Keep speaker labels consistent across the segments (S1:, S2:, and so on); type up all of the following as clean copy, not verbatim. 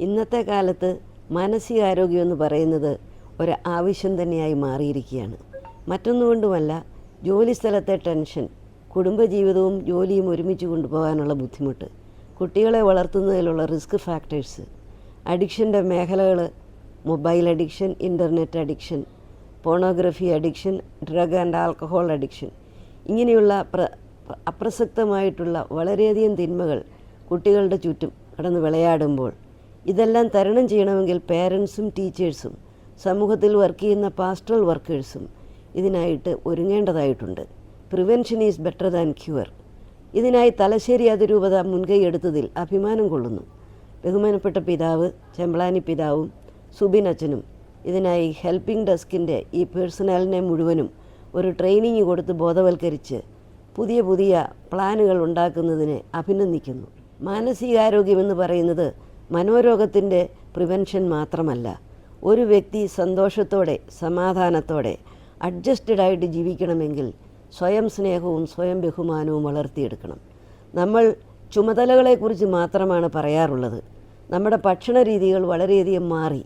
S1: ഇന്നത്തെ കാലത്ത് മാനസികാരോഗ്യം എന്ന് പറയുന്നത് ഒരു ആവശ്യം തന്നെയായി മാറിയിരിക്കുകയാണ്. മറ്റൊന്നുകൊണ്ടുമല്ല, ജോലിസ്ഥലത്തെ ടെൻഷൻ, കുടുംബജീവിതവും ജോലിയും ഒരുമിച്ച് കൊണ്ടുപോകാനുള്ള ബുദ്ധിമുട്ട്, കുട്ടികളെ വളർത്തുന്നതിലുള്ള റിസ്ക് ഫാക്ടേഴ്സ്, അഡിക്ഷൻ്റെ മേഖലകൾ, mobile addiction, internet addiction, pornography addiction, drug and alcohol addiction, ഇങ്ങനെയുള്ള അപ്രസക്തമായിട്ടുള്ള വളരെയധികം തിന്മകൾ കുട്ടികളുടെ ചുറ്റും കടന്ന് വിളയാടുമ്പോൾ ഇതെല്ലാം തരണം ചെയ്യണമെങ്കിൽ പേരൻസും ടീച്ചേഴ്സും സമൂഹത്തിൽ വർക്ക് ചെയ്യുന്ന പാസ്റ്ററൽ വർക്കേഴ്സും ഇതിനായിട്ട് ഒരുങ്ങേണ്ടതായിട്ടുണ്ട്. Prevention is better than cure. ഇതിനായി തലശ്ശേരി അതിരൂപത മുൻകൈയെടുത്തതിൽ അഭിമാനം കൊള്ളുന്നു. ബഹുമാനപ്പെട്ട പിതാവ് ചെമ്പളാനി പിതാവും സുബിൻ അച്ഛനും ഇതിനായി ഹെൽപ്പിംഗ് ഡെസ്കിൻ്റെ ഈ പേഴ്സണലിനെ മുഴുവനും ഒരു ട്രെയിനിങ് കൊടുത്ത് ബോധവൽക്കരിച്ച് പുതിയ പുതിയ പ്ലാനുകൾ ഉണ്ടാക്കുന്നതിനെ അഭിനന്ദിക്കുന്നു. മാനസികാരോഗ്യമെന്ന് പറയുന്നത് മനോരോഗത്തിൻ്റെ പ്രിവെൻഷൻ മാത്രമല്ല. ഒരു വ്യക്തി സന്തോഷത്തോടെ സമാധാനത്തോടെ അഡ്ജസ്റ്റഡായിട്ട് ജീവിക്കണമെങ്കിൽ സ്വയം സ്നേഹവും സ്വയം ബഹുമാനവും വളർത്തിയെടുക്കണം. നമ്മൾ ചുമതലകളെക്കുറിച്ച് മാത്രമാണ് പറയാറുള്ളത്. നമ്മുടെ ഭക്ഷണ രീതികൾ വളരെയധികം മാറി,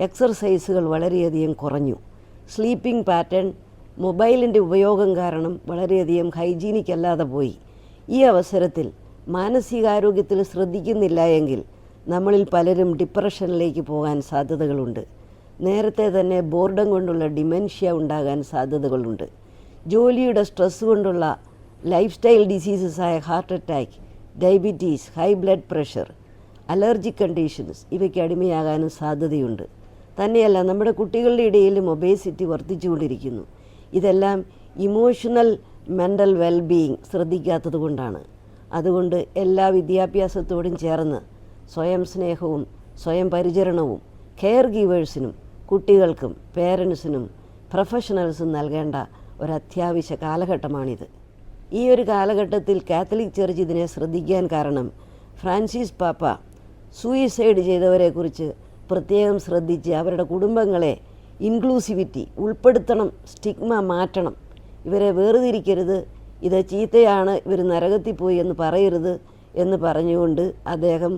S1: എക്സർസൈസുകൾ വളരെയധികം കുറഞ്ഞു, സ്ലീപ്പിംഗ് പാറ്റേൺ, മൊബൈലിൻ്റെ ഉപയോഗം കാരണം വളരെയധികം ഹൈജീനിക് അല്ലാതെ പോയി. ഈ അവസരത്തിൽ മാനസികാരോഗ്യത്തിൽ ശ്രദ്ധിക്കുന്നില്ല എങ്കിൽ നമ്മളിൽ പലരും ഡിപ്രഷനിലേക്ക് പോകാൻ സാധ്യതകളുണ്ട്. നേരത്തെ തന്നെ ബോർഡം കൊണ്ടുള്ള ഡിമെൻഷ്യ ഉണ്ടാകാൻ സാധ്യതകളുണ്ട്. ജോലിയുടെ സ്ട്രെസ് കൊണ്ടുള്ള ലൈഫ് സ്റ്റൈൽ ഡിസീസസായ heart attack, diabetes, high blood pressure, allergic conditions ഇവയ്ക്ക് അടിമയാകാനും സാധ്യതയുണ്ട്. തന്നെയല്ല, നമ്മുടെ കുട്ടികളുടെ ഇടയിലും ഒബേസിറ്റി വർദ്ധിച്ചുകൊണ്ടിരിക്കുന്നു. ഇതെല്ലാം ഇമോഷണൽ മെൻ്റൽ വെൽബീയിങ് ശ്രദ്ധിക്കാത്തത് കൊണ്ടാണ്. അതുകൊണ്ട് എല്ലാ വിദ്യാഭ്യാസത്തോടും ചേർന്ന് സ്വയം സ്നേഹവും സ്വയം പരിചരണവും കെയർ ഗീവേഴ്സിനും കുട്ടികൾക്കും പേരൻസിനും പ്രൊഫഷണൽസും നൽകേണ്ട ഒരത്യാവശ്യ കാലഘട്ടമാണിത്. ഈ ഒരു കാലഘട്ടത്തിൽ കാത്തലിക് ചർച്ച് ഇതിനെ ശ്രദ്ധിക്കാൻ കാരണം ഫ്രാൻസിസ് പാപ്പ സൂയിസൈഡ് ചെയ്തവരെക്കുറിച്ച് പ്രത്യേകം ശ്രദ്ധിച്ച് അവരുടെ കുടുംബങ്ങളെ ഇൻക്ലൂസിവിറ്റി ഉൾപ്പെടുത്തണം, സ്റ്റിഗ്മ മാറ്റണം, ഇവരെ വേർതിരിക്കരുത്, ഇത് ചീത്തയാണ്, ഇവർ നരകത്തിൽ പോയി എന്ന് പറയരുത് എന്ന് പറഞ്ഞുകൊണ്ട് അദ്ദേഹം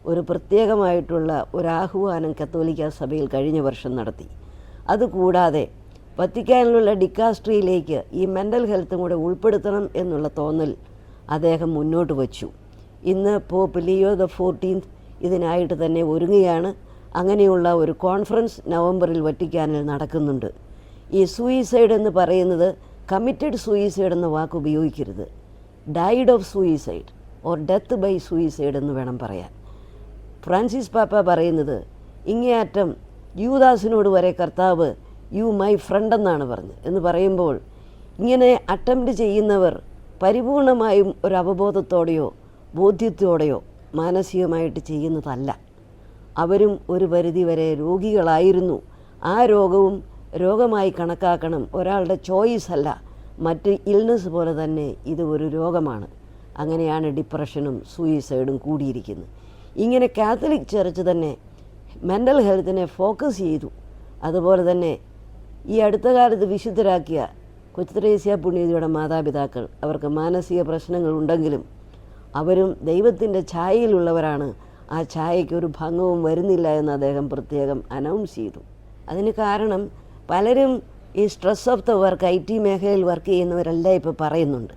S1: ഒരു പ്രത്യേകമായിട്ടുള്ള ഒരാഹ്വാനം കത്തോലിക്ക സഭയിൽ കഴിഞ്ഞ വർഷം നടത്തി. അതുകൂടാതെ വത്തിക്കാനിലുള്ള ഡിക്കാസ്ട്രിയിലേക്ക് ഈ മെൻ്റൽ ഹെൽത്തും കൂടെ ഉൾപ്പെടുത്തണം എന്നുള്ള തോന്നൽ അദ്ദേഹം മുന്നോട്ട് വച്ചു. ഇന്ന് പോപ്പ് ലിയോ ദ 14 ഇതിനായിട്ട് തന്നെ ഒരുങ്ങുകയാണ്. അങ്ങനെയുള്ള ഒരു കോൺഫറൻസ് നവംബറിൽ വത്തിക്കാനിൽ നടക്കുന്നുണ്ട്. ഈ സൂയിസൈഡ് എന്ന് പറയുന്നത് കമ്മിറ്റഡ് സൂയിസൈഡ് എന്ന വാക്ക് ഉപയോഗിക്കരുത്. Died of suicide or death by suicide എന്ന് വേണം പറയാൻ. ഫ്രാൻസിസ് പാപ്പ പറയുന്നത് ഇങ്ങേയറ്റം യൂദാസിനോട് വരെ കർത്താവ് യു മൈ ഫ്രണ്ട് എന്നാണ് പറഞ്ഞത് എന്ന് പറയുമ്പോൾ ഇങ്ങനെ അറ്റംപ്റ്റ് ചെയ്യുന്നവർ പരിപൂർണമായും ഒരു അവബോധത്തോടെയോ ബോധ്യത്തോടെയോ മാനസികമായിട്ട് ചെയ്യുന്നതല്ല. അവരും ഒരു പരിധിവരെ രോഗികളായിരുന്നു. ആ രോഗവും രോഗമായി കണക്കാക്കണം. ഒരാളുടെ ചോയ്സ് അല്ല, മറ്റ് ഇൽനെസ് പോലെ തന്നെ ഇത് ഒരു രോഗമാണ്. അങ്ങനെയാണ് ഡിപ്രഷനും സൂയിസൈഡും കൂടിയിരിക്കുന്നത്. ഇങ്ങനെ കാത്തലിക് ചർച്ച് തന്നെ മെൻ്റൽ ഹെൽത്തിനെ ഫോക്കസ് ചെയ്തു. അതുപോലെ തന്നെ ഈ അടുത്ത കാലത്ത് വിശുദ്ധരാക്കിയ കൊച്ചുത്രേസ്യ പുണ്യവതിയുടെ മാതാപിതാക്കൾ, അവർക്ക് മാനസിക പ്രശ്നങ്ങൾ ഉണ്ടെങ്കിലും അവരും ദൈവത്തിൻ്റെ ഛായയിലുള്ളവരാണ്, ആ ഛായയ്ക്കൊരു ഭംഗവും വരുന്നില്ല എന്ന് അദ്ദേഹം പ്രത്യേകം അനൗൺസ് ചെയ്തു. അതിന് കാരണം പലരും ഈ stress of the work, IT മേഖലയിൽ വർക്ക് ചെയ്യുന്നവരെല്ലാം ഇപ്പോൾ പറയുന്നുണ്ട്.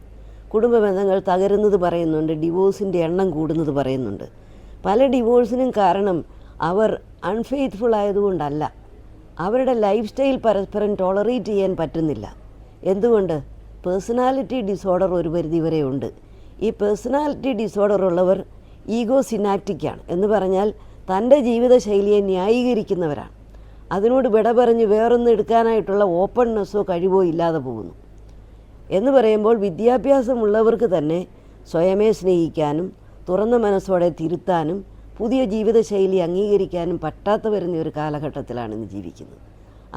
S1: കുടുംബ ബന്ധങ്ങൾ തകരുന്നത് പറയുന്നുണ്ട്, ഡിവോഴ്സിൻ്റെ എണ്ണം കൂടുന്നത് പറയുന്നുണ്ട്. പല ഡിവോഴ്സിനും കാരണം അവർ അൺഫെയ്ത്ത്ഫുൾ ആയതുകൊണ്ടല്ല, അവരുടെ ലൈഫ് സ്റ്റൈൽ പരസ്പരം ടോളറേറ്റ് ചെയ്യാൻ പറ്റുന്നില്ല. എന്തുകൊണ്ട്? പേഴ്സണാലിറ്റി ഡിസോർഡർ ഒരു പരിധിവരെ ഉണ്ട്. ഈ പേഴ്സണാലിറ്റി ഡിസോർഡർ ഉള്ളവർ ഈഗോ സിനാക്റ്റിക്കാണ് എന്ന് പറഞ്ഞാൽ തൻ്റെ ജീവിതശൈലിയെ ന്യായീകരിക്കുന്നവരാണ്. അതിനോട് വിട പറഞ്ഞ് വേറൊന്നും എടുക്കാനായിട്ടുള്ള ഓപ്പൺനെസ്സോ കഴിവോ ഇല്ലാതെ പോകുന്നു. എന്ന് പറയുമ്പോൾ വിദ്യാഭ്യാസമുള്ളവർക്ക് തന്നെ സ്വയമേ സ്നേഹിക്കാനും തുറന്ന മനസ്സോടെ തിരുത്താനും പുതിയ ജീവിതശൈലി അംഗീകരിക്കാനും പറ്റാത്ത വരുന്ന ഒരു കാലഘട്ടത്തിലാണ് ഇന്ന് ജീവിക്കുന്നത്.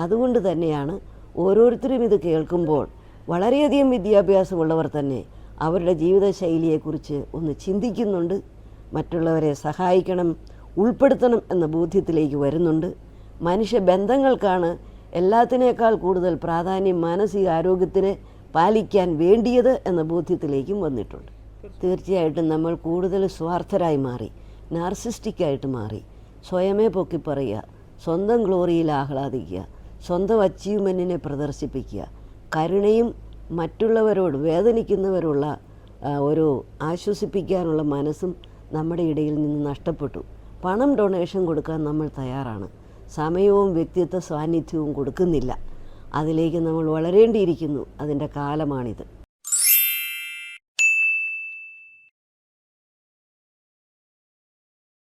S1: അതുകൊണ്ട് തന്നെയാണ് ഓരോരുത്തരും ഇത് കേൾക്കുമ്പോൾ വളരെയധികം വിദ്യാഭ്യാസമുള്ളവർ തന്നെ അവരുടെ ജീവിതശൈലിയെക്കുറിച്ച് ഒന്ന് ചിന്തിക്കുന്നുണ്ട്, മറ്റുള്ളവരെ സഹായിക്കണം, ഉൾപ്പെടുത്തണം എന്ന ബോധ്യത്തിലേക്ക് വരുന്നുണ്ട്. മനുഷ്യ ബന്ധങ്ങൾക്കാണ് എല്ലാത്തിനേക്കാൾ കൂടുതൽ പ്രാധാന്യം മാനസികാരോഗ്യത്തിന് പാലിക്കാൻ വേണ്ടിയത് എന്ന ബോധ്യത്തിലേക്കും വന്നിട്ടുണ്ട്. തീർച്ചയായിട്ടും നമ്മൾ കൂടുതൽ സ്വാർത്ഥരായി മാറി, നാർസിസ്റ്റിക്കായിട്ട് മാറി. സ്വയമേ പൊക്കി പറയുക, സ്വന്തം ഗ്ലോറിയിൽ ആഹ്ലാദിക്കുക, സ്വന്തം അച്ചീവ്മെൻറ്റിനെ പ്രദർശിപ്പിക്കുക. കരുണയും മറ്റുള്ളവരോട് വേദനിക്കുന്നവരുള്ള ഒരു ആശ്വസിപ്പിക്കാനുള്ള മനസ്സും നമ്മുടെ ഇടയിൽ നിന്ന് നഷ്ടപ്പെട്ടു. പണം ഡൊണേഷൻ കൊടുക്കാൻ നമ്മൾ തയ്യാറാണ്, സമയവും വ്യക്തിത്വ സാന്നിധ്യവും കൊടുക്കുന്നില്ല. അതിലേക്ക് നമ്മൾ വളരേണ്ടിയിരിക്കുന്നു. അതിൻ്റെ കാലമാണിത്.